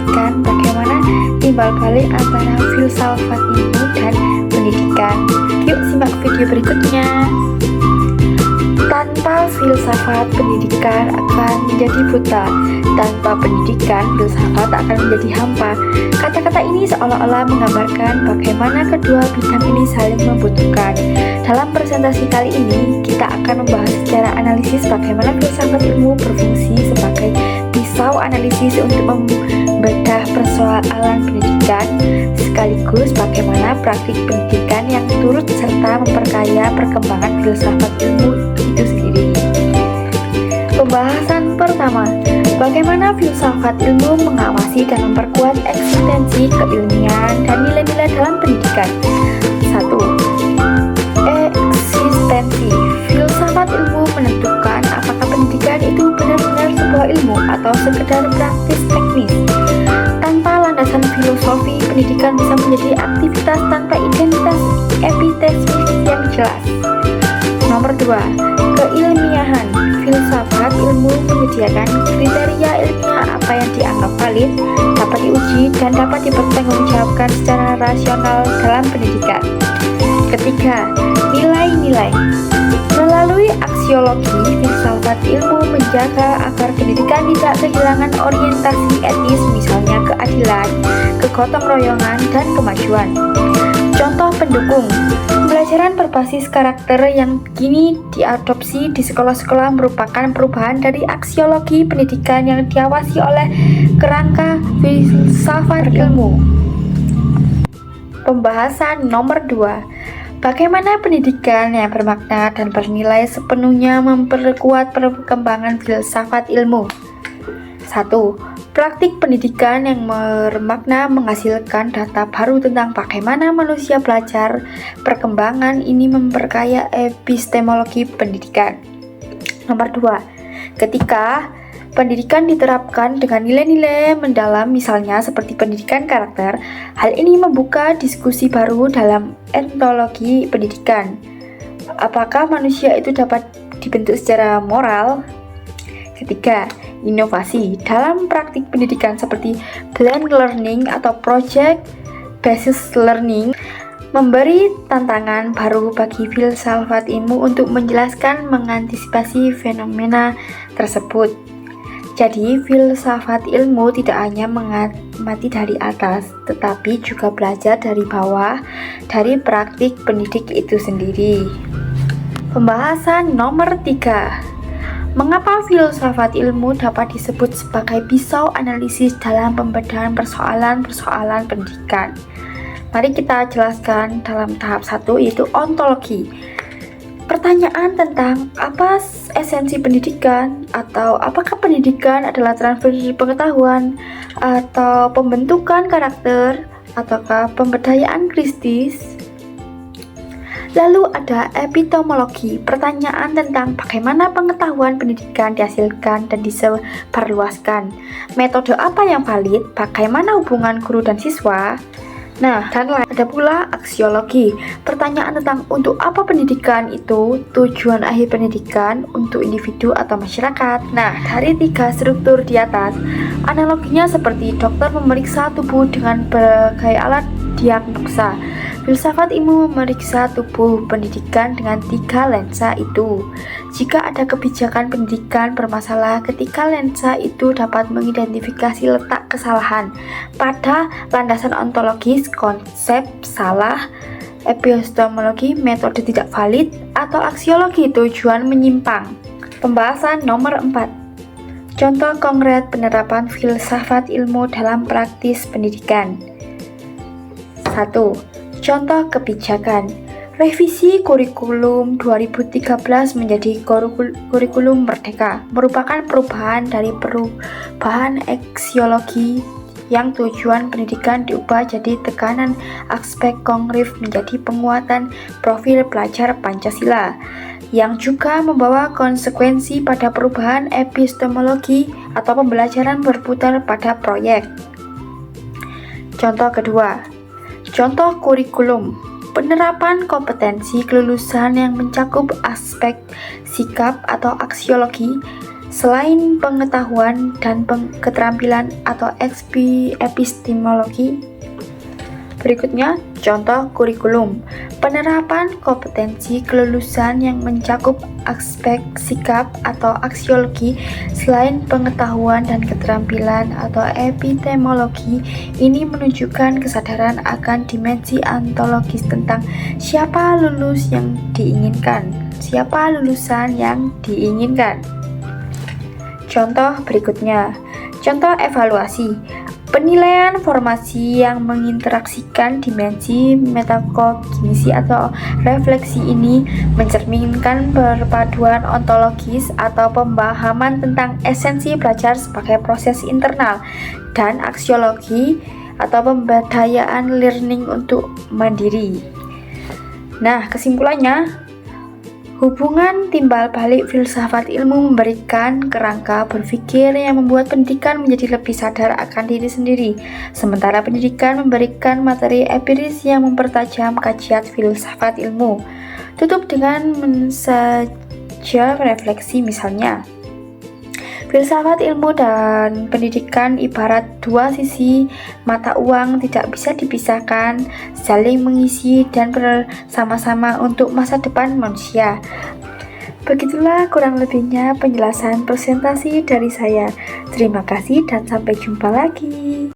menjelaskan bagaimana timbal balik antara filsafat ilmu dan pendidikan. Yuk simak video berikutnya. Tanpa filsafat, pendidikan akan menjadi buta. Tanpa pendidikan, filsafat akan menjadi hampa. Kata-kata ini seolah-olah menggambarkan bagaimana kedua bidang ini saling membutuhkan. Dalam presentasi kali ini, kita akan membahas secara analisis bagaimana filsafat ilmu berfungsi sebagai pisau analisis untuk membedah persoalan pendidikan, sekaligus bagaimana praktik pendidikan yang turut serta memperkaya perkembangan filsafat ilmu itu sendiri. Pembahasan pertama, bagaimana filsafat ilmu mengawasi dan memperkuat eksistensi keilmian dan nilai-nilai dalam pendidikan. 1. Eksistensi. Filsafat ilmu menentukan apakah pendidikan itu benar-benar sebuah ilmu atau sekedar praktis teknis. Tanpa landasan filosofi, pendidikan bisa menjadi aktivitas tanpa identitas epistemik yang jelas. Nomor 2. Keilmiahan. Filsafat ilmu menyediakan kriteria ilmiah apa yang dianggap valid, dapat diuji, dan dapat dipertanggungjawabkan secara rasional dalam pendidikan. Ketiga, nilai-nilai. Melalui aksiologi, filsafat ilmu menjaga agar pendidikan tidak kehilangan orientasi etis, misalnya keadilan, kegotong royongan, dan kemajuan. Contoh pendukung, pembelajaran berbasis karakter yang kini diadopsi di sekolah-sekolah merupakan perubahan dari aksiologi pendidikan yang diawasi oleh kerangka filsafat ilmu. Pembahasan nomor 2, bagaimana pendidikan yang bermakna dan bernilai sepenuhnya memperkuat perkembangan filsafat ilmu. 1. Praktik pendidikan yang bermakna menghasilkan data baru tentang bagaimana manusia belajar. Perkembangan ini memperkaya epistemologi pendidikan. Nomor 2. Ketika pendidikan diterapkan dengan nilai-nilai mendalam, misalnya seperti pendidikan karakter, hal ini membuka diskusi baru dalam ontologi pendidikan. Apakah manusia itu dapat dibentuk secara moral? Ketiga, inovasi. Dalam praktik pendidikan seperti blended learning atau project based learning memberi tantangan baru bagi filsafat ilmu untuk menjelaskan mengantisipasi fenomena tersebut. Jadi, filsafat ilmu tidak hanya mengamati dari atas, tetapi juga belajar dari bawah dari praktik pendidik itu sendiri. Pembahasan nomor 3. Mengapa filsafat ilmu dapat disebut sebagai pisau analisis dalam pembedahan persoalan-persoalan pendidikan? Mari kita jelaskan dalam tahap 1, yaitu ontologi. Pertanyaan tentang apa esensi pendidikan, atau apakah pendidikan adalah transfer pengetahuan, atau pembentukan karakter, ataukah pemberdayaan kritis. Lalu ada epistemologi, pertanyaan tentang bagaimana pengetahuan pendidikan dihasilkan dan disebarluaskan. Metode apa yang valid, bagaimana hubungan guru dan siswa. Nah, dan ada pula aksiologi, pertanyaan tentang untuk apa pendidikan itu, tujuan akhir pendidikan untuk individu atau masyarakat. Nah, dari 3 struktur di atas, analoginya seperti dokter memeriksa tubuh dengan berbagai alat diagnosa. Filsafat ilmu memeriksa tubuh pendidikan dengan 3 lensa itu. Jika ada kebijakan pendidikan bermasalah, ketika lensa itu dapat mengidentifikasi letak kesalahan pada landasan ontologis, konsep salah, epistemologi, metode tidak valid, atau aksiologi, tujuan menyimpang. Pembahasan nomor 4. Contoh konkret penerapan filsafat ilmu dalam praktis pendidikan. 1. Contoh kebijakan. Revisi kurikulum 2013 menjadi kurikulum merdeka merupakan perubahan dari perubahan aksiologi yang tujuan pendidikan diubah jadi tekanan aspek kognitif menjadi penguatan profil pelajar Pancasila, yang juga membawa konsekuensi pada perubahan epistemologi atau pembelajaran berputar pada proyek. Contoh kedua, contoh kurikulum, penerapan kompetensi kelulusan yang mencakup aspek sikap atau aksiologi Selain pengetahuan dan keterampilan atau epistemologi, berikutnya contoh kurikulum. Penerapan kompetensi kelulusan yang mencakup aspek sikap atau aksiologi selain pengetahuan dan keterampilan atau epistemologi ini menunjukkan kesadaran akan dimensi ontologis tentang siapa lulusan yang diinginkan. Contoh berikutnya, contoh evaluasi. Penilaian formasi yang menginteraksikan dimensi metakognisi atau refleksi ini mencerminkan perpaduan ontologis atau pemahaman tentang esensi belajar sebagai proses internal dan aksiologi atau pemberdayaan learning untuk mandiri. Nah, kesimpulannya, hubungan timbal balik filsafat ilmu memberikan kerangka berpikir yang membuat pendidikan menjadi lebih sadar akan diri sendiri, sementara pendidikan memberikan materi empiris yang mempertajam kajian filsafat ilmu. Tutup dengan mensaja refleksi misalnya. Filsafat ilmu dan pendidikan ibarat dua sisi mata uang, tidak bisa dipisahkan, saling mengisi dan bersama-sama untuk masa depan manusia. Begitulah kurang lebihnya penjelasan presentasi dari saya. Terima kasih dan sampai jumpa lagi.